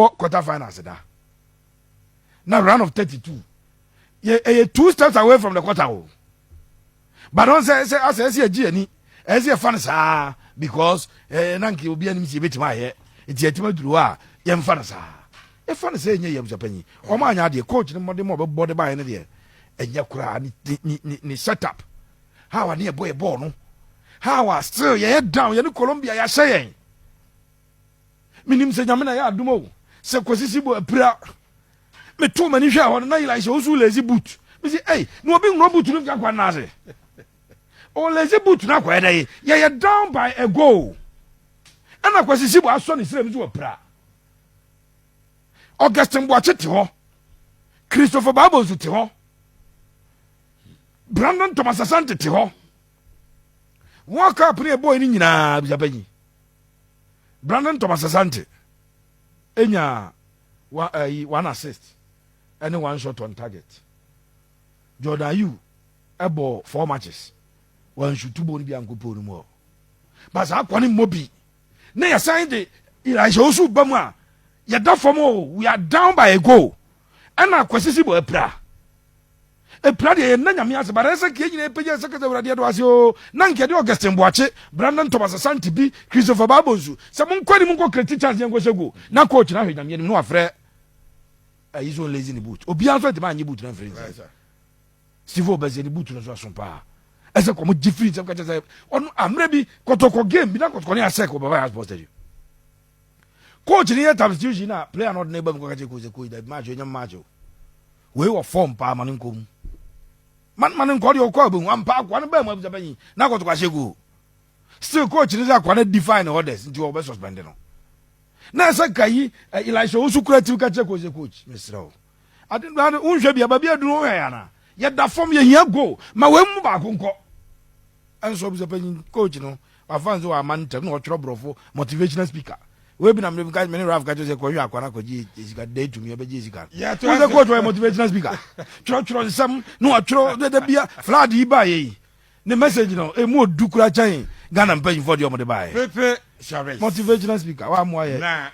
yɛbɔ quarter finals da na round of 32 yɛ 2 steps away from the quarter o but don say ɛsɛ yɛgye ani ɛsɛ yɛfa no saa because na nke obi anim sɛ yɛbɛtumi ayɛ nti yɛtumi aduru a yɛmfa no saa yɛfa no sɛ ɛnyɛ yɛm sɛpanyi ɔma anya adeɛ coach no mmɔde ma ɔbɛbɔ de baeɛ no deɛ ɛnyɛ koraa ne setup how a ne yɛbɔ yɛ bɔɔ no how a still yɛyɛ down yɛne Colombia yɛahyɛ yɛn menim sɛ nyame na yɛ adom o sɛ kɔsisi bɔ apira meto m'ani hwɛ a hɔ no na Elisha Owusu lazy boot mesi ei na obi nwura boot no kakwa no ase o lazy boot no akɔyɛ dɛ yɛyɛ down by a goal ɛna kɔsisi bɔ asɔ ne srɛ mu so wɔ pra Augustin Boakye te hɔ Christopher Babos te hɔ Brandon Thomas Asante te hɔ wɔn ka apene boy ni nyinaa bisapanyi Brandon Thomas Asante enya one assist and 1 shot on target. Jordan Yu ebo 4 matches. One shoot 2 boni bi ankopo no mo. But sa kwani mobi. Na ya sign the Elisha Owusu bamu a ya da form we are down by a goal. And na kwasisi bo epra. Epra de na nyame ase ba resa ke nyina epeje sekete wurade do ase o. Na nke de Augustin Boakye, Brandon Thomas Asante bi, Christopher Babos. Se mon kwani mon ko kreti chance yenko sego. Na coach na hwe nyame no afre he's on lazy in the boot. Obi answer the man you boot na friends. Steve Obeze the boot no so asompa. Ese ko mo different some catch say on amre bi kotoko game bi na kotoko ne asek Baba has posted you. Coach ni substitution na player no neighbor ko catch ko that match you match. We were form pa man nkom. Man nko de ko abu ampa akwa no ba mu abuzabanyi na kotoko asego. Still coach ni say akwa na define orders nti obe suspend no. Na sa kai Elisha Owusu creative catch coach Mr. I didn't know unhwe bia ba bia dunu ya na ye da form ye hia go ma we mu ba ko nko enso bi pan coach no wa fans wa man tem no otro brofo motivational speaker we bi na me guys many raf catch say ko hwe akwana ko ji ezika day to me obeji ezika wo the coach wa motivational speaker tro sam no otro de bia flood yi ba ye ne message no e mu odukura chan Ghana mpanyimfo de omode ba ye Pepe Suarez motivational speaker wa mo aye na